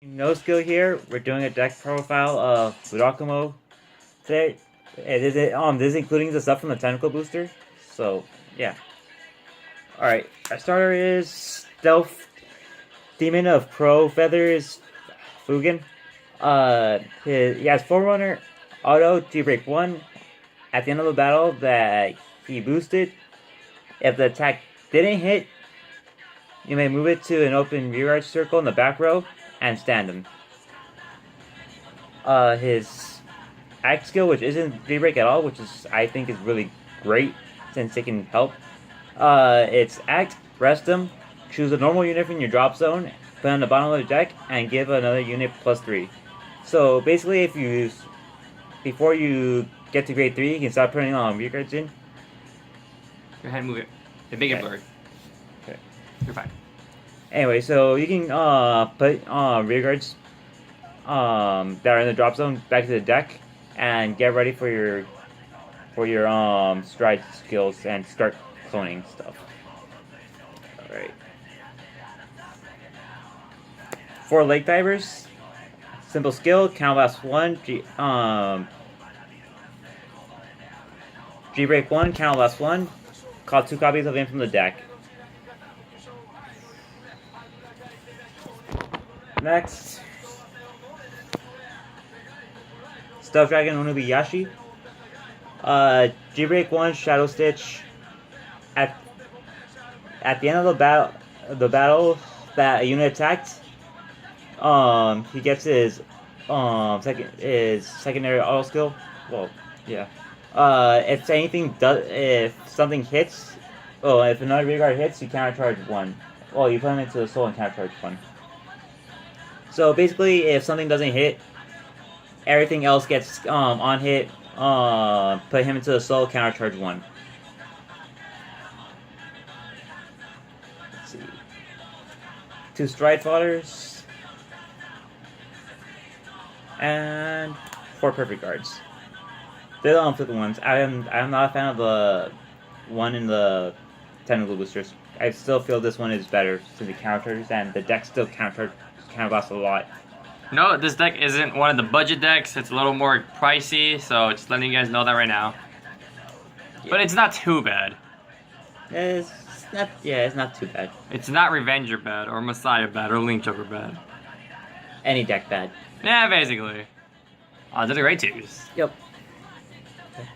No skill here. We're doing a deck profile of Murakumo today. This is including the stuff from the technical booster. So yeah. Alright, our starter is Stealth Demon of Pro Feathers Fugan. He has Forerunner, Auto, G-Break 1. At the end of the battle that he boosted, if the attack didn't hit, you may move it to an open rearguard circle in the back row and stand him. His act skill, which isn't G-Break at all, which is I think is really great since it can help. It's act, rest him, choose a normal unit from your drop zone, put it on the bottom of the deck, and give another unit +3. So basically, if you before you get to grade 3, you can start putting on rearguards in. Go ahead and move it. Make it blurred. Okay. You're fine. Anyway, so you can put rearguards that are in the drop zone back to the deck and get ready for your stride skills and start cloning stuff. Alright. For Lake Divers, simple skill, count last 1, G-Break 1, count last 1, call 2 copies of him from the deck. Next, Stealth Dragon Onubiyashi. G-Break 1, Shadow Stitch. At the end of the battle that a unit attacked, he gets his secondary auto skill. Well, yeah. If something hits, if another rearguard hits, you countercharge 1. Well, you put him into the soul and countercharge 1. So basically, if something doesn't hit, everything else gets on hit. Put him into the soul, countercharge 1. Let's see. 2 stride fodders and 4 perfect guards. They're the unflipped ones. I'm not a fan of the one in the technical boosters. I still feel this one is better since it counters, and the deck still counters a lot. No, this deck isn't one of the budget decks. It's a little more pricey, so just letting you guys know that right now. Yeah. But it's not too bad. It's not too bad. It's not Revenger bad, or Messiah bad, or Link Joker bad. Any deck bad. Yeah, basically. Oh, they're the great twos. Yep. Okay.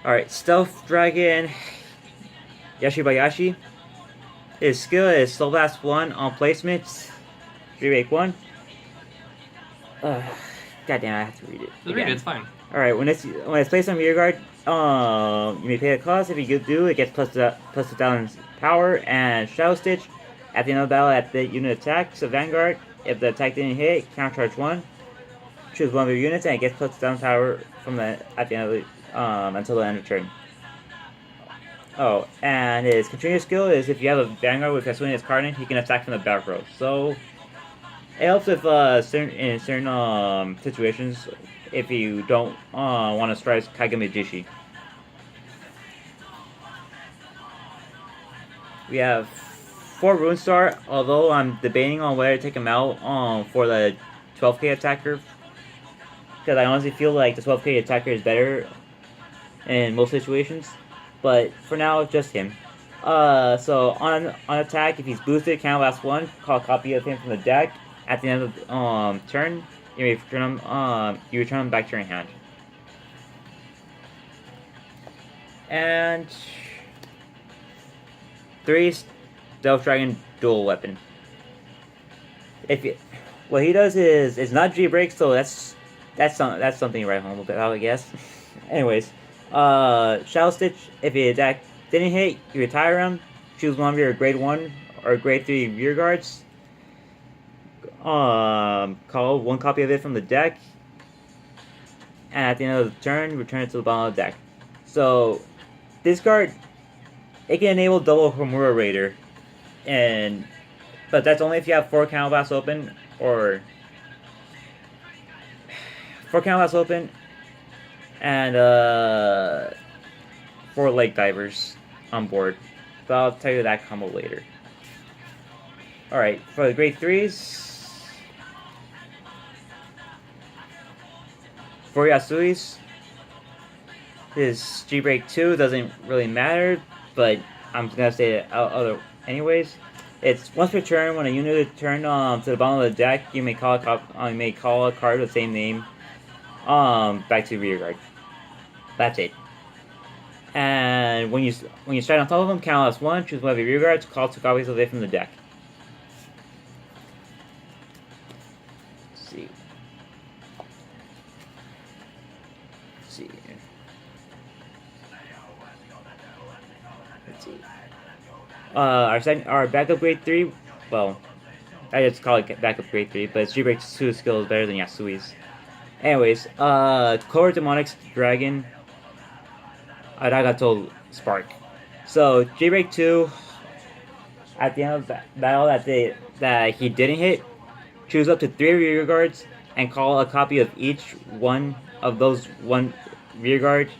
Alright, Stealth Dragon Yashibayashi. His skill is Soul Blast 1 on placement. G-Break 1. God damn, I have to read it. Read it, it's fine. Alright, when it's placed on rearguard, you may pay a cost. If you do, it gets +2,000 power and Shadow Stitch. At the end of the battle, at the unit attack, so vanguard. If the attack didn't hit, countercharge 1. Choose one of your units and it gets +2,000 power from at the end of the until the end of turn. Oh, and his continuous skill is if you have a vanguard with Kasuina's card in, he can attack from the back row. So it helps with in certain situations if you don't want to strike Kagami Jishi. We have 4 Rune Star, although I'm debating on whether to take him out for the 12k attacker, because I honestly feel like the 12k attacker is better in most situations. But for now, just him. So on attack, if he's boosted, count last 1, call a copy of him from the deck. At the end of the turn, you return him back to your hand. And 3 Stealth Dragon dual weapon. What he does is it's not G-Break, so that's something to write home about, I guess. Anyways. Shadow Stitch, if the attack didn't hit, you retire him, choose one of your grade 1 or grade 3 rear guards, call 1 copy of it from the deck, and at the end of the turn, return it to the bottom of the deck. So, this card, it can enable double Homura Raider, but that's only if you have 4 Counter Blasts open, or 4 Counter Blasts open, and 4 Lake Divers on board. But I'll tell you that combo later. Alright, for the grade 3s, for Yasui's, his G-Break 2 doesn't really matter, but I'm gonna say it other anyways. It's once per turn, when a unit is turned to the bottom of the deck, you may call a card with the same name back to rear guard. That's it. And when you strike on top of them, count as one, choose one of your rear guards, call 2 copies of it from the deck. Let's see. Let's see. Our backup grade 3, well, I just call it backup grade 3, but its G-Break 2 skill is better than Yasui's. Anyways, Core Demonic's Dragon, Aragato Spark. So, G-Break 2, at the end of the battle that he didn't hit, choose up to 3 rear guards and call a copy of each one of those one rear guard.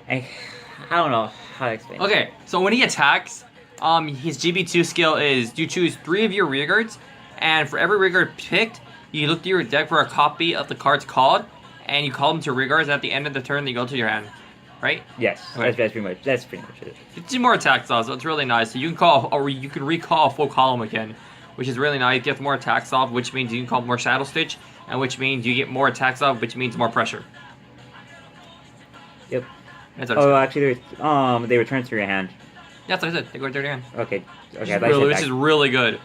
And I don't know how to explain. Okay, so when he attacks, his GB2 skill is you choose 3 of your rear guards, and for every rear guard picked, you look through your deck for a copy of the cards called, and you call them to rear guards. At the end of the turn, they go to your hand, right? Yes, okay. that's pretty much it. It's more attacks off, so it's really nice. So you can call, or you can recall a full column again, which is really nice. You get more attacks off, which means you can call more Shadow Stitch, and which means you get more attacks off, which means more pressure. Yep. Oh, actually, they return to your hand. Yeah, that's what I said. They go to your hand. Okay. Which is really good.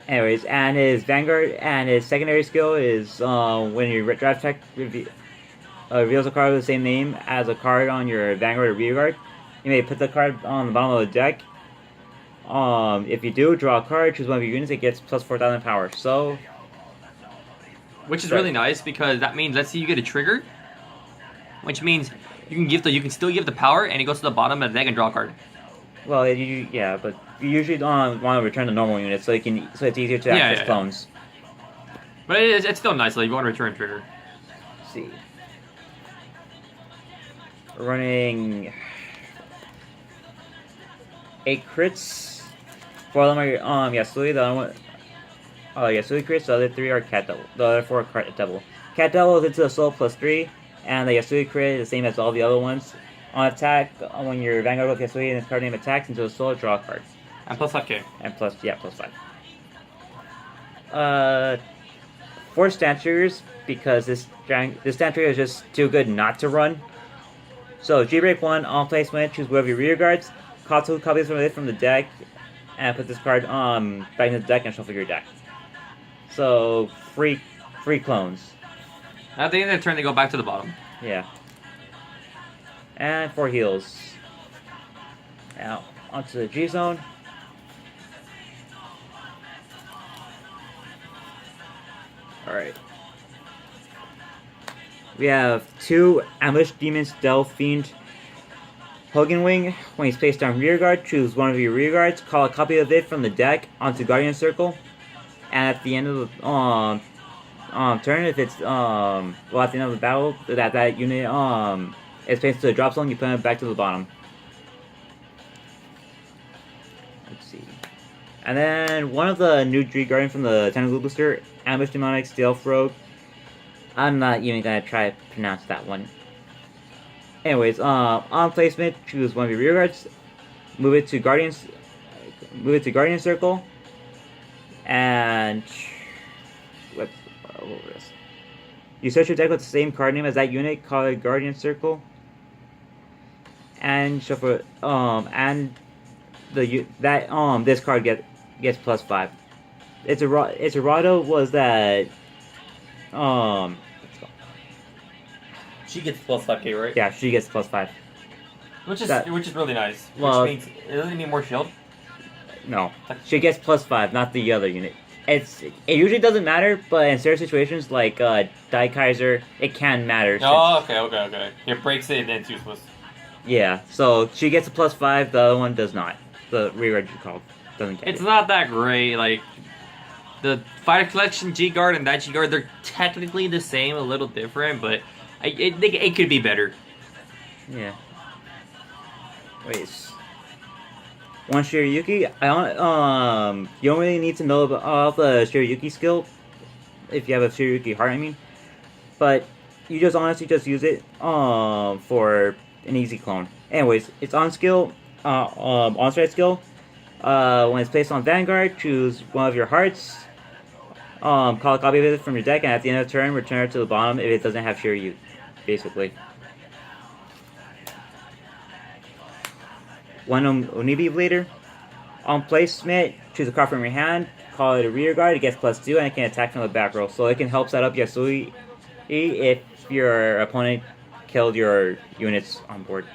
Anyways, and his Vanguard and his secondary skill is when your draft check reveals a card with the same name as a card on your Vanguard or rear guard, you may put the card on the bottom of the deck. If you do, draw a card, choose one of your units, it gets plus 4,000 power. So, which is really nice because that means, let's say you get a trigger, which means you can still give the power, and it goes to the bottom of the deck and draw a card. Well, yeah, but you usually don't want to return the normal units, so it's easier to access clones. But it's still nice, like you want to return trigger. Let's see. We're running 8 crits. 4 of them are Yasui, the other one Yasui crits, the other 3 are Cat Devil. The other 4 are Cat Devil. Cat Devil is into the soul +3, and the Yasui crit is the same as all the other ones. On attack, when your Vanguard with Yasui and his card name attacks into a soul, draw a card. And plus 5k. And plus 5. 4 stand triggers, because this stand trigger is just too good not to run. So, G-Break 1, on placement, choose one of your rear guards, call 2 copies from the deck, and put this card back in the deck and shuffle your deck. So, free clones. At the end of the turn, they go back to the bottom. Yeah. And 4 heals. Now, onto the G-Zone. Alright. We have 2 Ambush Demon Stealth Fiend Hogan Wing. When he's placed on rear guard, choose one of your rear guards, call a copy of it from the deck onto Guardian Circle. And at the end of the turn, if it's at the end of the battle, that unit is placed to the drop zone, you put it back to the bottom. Let's see. And then one of the new G Guardian from the Tentacle Booster, Ambush Demonic Stealth Rogue. I'm not even gonna try to pronounce that one. Anyways, on placement, choose one of your rear guards, move it to Guardian Circle, and you search your deck with the same card name as that unit, call it Guardian Circle, and shuffle. This card gets plus 5. Its errata was that She gets plus 5k, right? Yeah, she gets plus 5. Which is really nice. Well, which means it doesn't need more shield. No, she gets plus 5, not the other unit. It usually doesn't matter, but in certain situations like Die Kaiser, it can matter. Oh, okay. It breaks it and then it's useless. Yeah, so she gets a plus 5, the other one doesn't. The rear guard you called doesn't get it. It's not that great, like the Fighter Collection G-Guard and that G-Guard, they're technically the same, a little different, but it could be better. Yeah. Wait. One Shiryuki. You don't really need to know about all the Shiryuki skill if you have a Shiryuki heart. I mean, but you just honestly just use it for an easy clone. Anyways, it's on skill, on strike skill. When it's placed on vanguard, choose one of your hearts. Call a copy of it from your deck, and at the end of the turn, return it to the bottom if it doesn't have Shiryu, basically. One Onibi Blader. On placement, choose a card from your hand, call it a rear guard, it gets +2, and it can attack from the back row. So it can help set up Yasui if your opponent killed your units on board.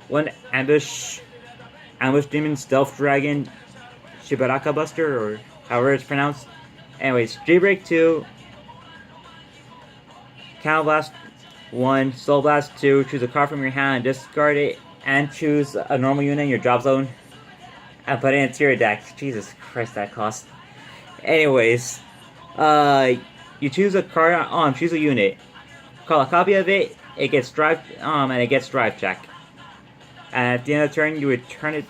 One Ambush Demon Stealth Dragon Shibaraka Buster, or however it's pronounced. Anyways, J-Break 2, Counter Blast 1, Soul Blast 2, choose a card from your hand, discard it, and choose a normal unit in your drop zone, and put it into your deck. Jesus Christ, that cost. Anyways, you choose a card, choose a unit, call a copy of it, it gets drive, and it gets drive check. And at the end of the turn, you return it.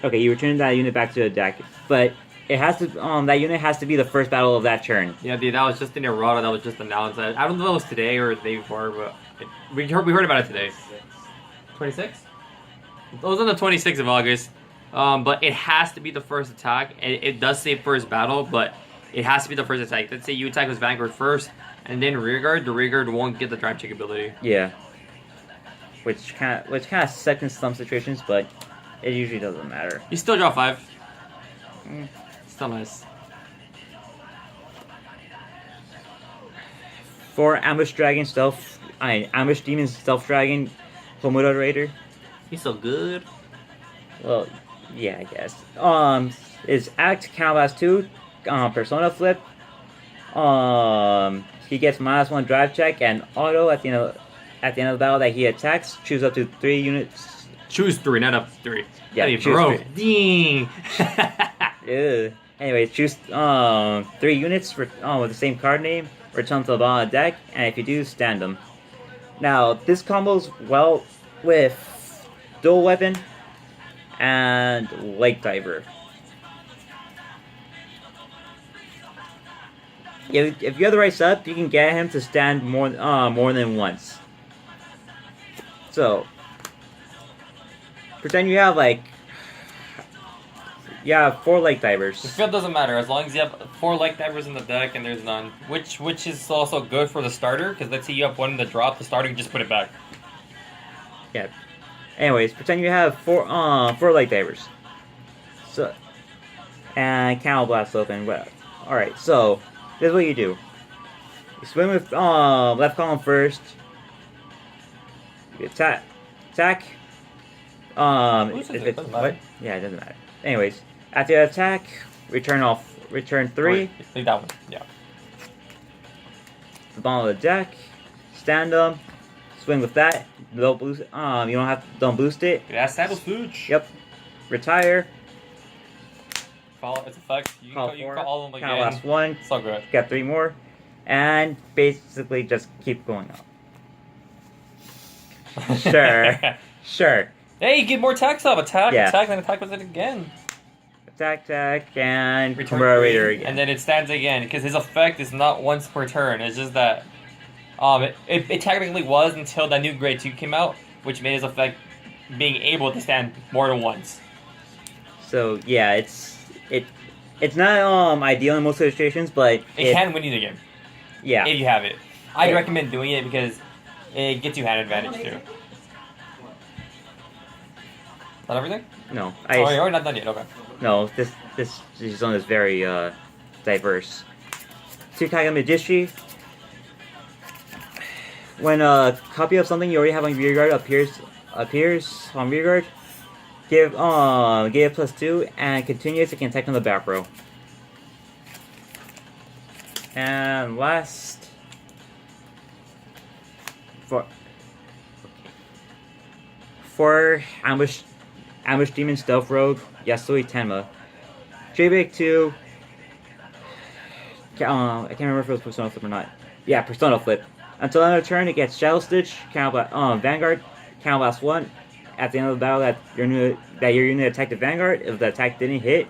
Okay, you return that unit back to the deck, but it has to. That unit has to be the first battle of that turn. Yeah, dude, that was just in errata. That was just announced. I don't know if it was today or the day before, but we heard about it today. 26. It was on the 26th of August. But it has to be the first attack. It does say first battle, but it has to be the first attack. Let's say you attack with Vanguard first, and then rearguard. The rearguard won't get the drive check ability. Yeah. Which kind of sucks in some situations, but it usually doesn't matter. You still draw 5. Still nice. For Ambush Demon Stealth Dragon, Komodo Raider. He's so good. Well, yeah, I guess. Is Act Counter Blast 2, Persona Flip. He gets -1 drive check and auto at the end of the battle that he attacks. Choose up to 3 units. Choose 3, not up to 3. Yeah, choose broke. 3. Dang. Anyways, choose 3 units with the same card name. Return to the bottom of the deck, and if you do, stand them. Now, this combos well with Dual Weapon and Lake Diver. If you have the right setup, you can get him to stand more than once. So, pretend you have you have 4 Lake Divers. The field doesn't matter as long as you have 4 Lake Divers in the deck and there's none, which is also good for the starter. Because let's say you have one in the drop, the starter you just put it back. Yeah. Anyways, pretend you have 4 Lake Divers. So, and Counter Blast open. Well, all right. So this is what you do. You swim with left column first. You attack. It doesn't matter. Yeah, it doesn't matter. Anyways, after you attack, return 3. Wait, leave that one. Yeah. The bottom of the deck. Stand them. Swing with that. Don't boost. Don't boost it. That's Saddle Fooch. Yep. Retire. Follow its effects. You can call all of them again. Last 1. So good. Got 3 more. And basically just keep going up. Sure. Sure. Hey, you get more attacks up. Attack, Yeah. attack, then attack with it again. Attack, and Return Murakumo 3, Raider again. and then it stands again because his effect is not once per turn. It's just that it technically was until that new grade 2 came out, which made his effect being able to stand more than once. So yeah, it's not ideal in most situations, but It can win you the game. Yeah. If you have it. I'd recommend doing it because it gets you hand advantage too. Not everything? No. You're not done yet, okay. No, this zone is very diverse. Tsukage Magishi. When a copy of something you already have on rearguard appears on rearguard, give it +2 and continues, it can attack on the back row. And last for Ambush Demon Stealth Rogue, Yasui Tenma. J-Big 2. I can't remember if it was Persona Flip or not. Yeah, Persona Flip. Until end of turn, it gets Shadow Stitch, Vanguard, Counter Blast 1. At the end of the battle, that your unit attacked the Vanguard. If the attack didn't hit,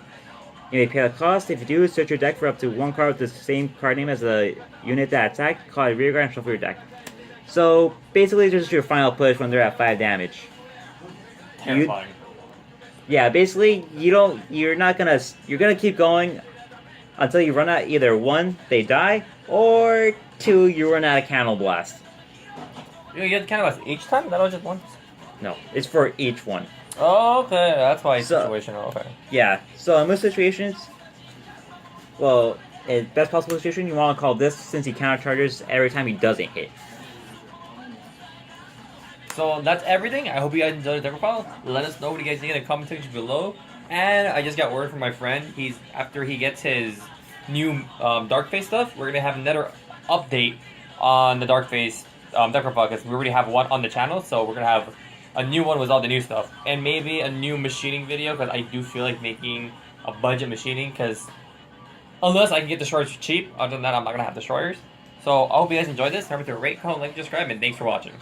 you may pay the cost. If you do, search your deck for up to one card with the same card name as the unit that attacked, call it rearguard, and shuffle your deck. So basically, this is your final push when they're at 5 damage. Terrifying. Yeah, basically, you're gonna keep going until you run out. Either 1, they die, or 2, you run out of Candle Blast. You get Candle Blast each time? That was just once? No, it's for each one. Oh, okay, that's why it's situational, okay. Yeah, so in most situations, well, in best possible situation, you want to call this since he countercharges every time he doesn't hit. So that's everything. I hope you guys enjoyed the deck profile. Let us know what you guys think in the comment section below. And I just got word from my friend. After he gets his new Dark Face stuff, we're gonna have another update on the Dark Face deck profile because we already have one on the channel. So we're gonna have a new one with all the new stuff, and maybe a new machining video because I do feel like making a budget machining because unless I can get destroyers cheap, other than that I'm not gonna have destroyers. So I hope you guys enjoyed this. Remember to rate, comment, like, subscribe, and thanks for watching.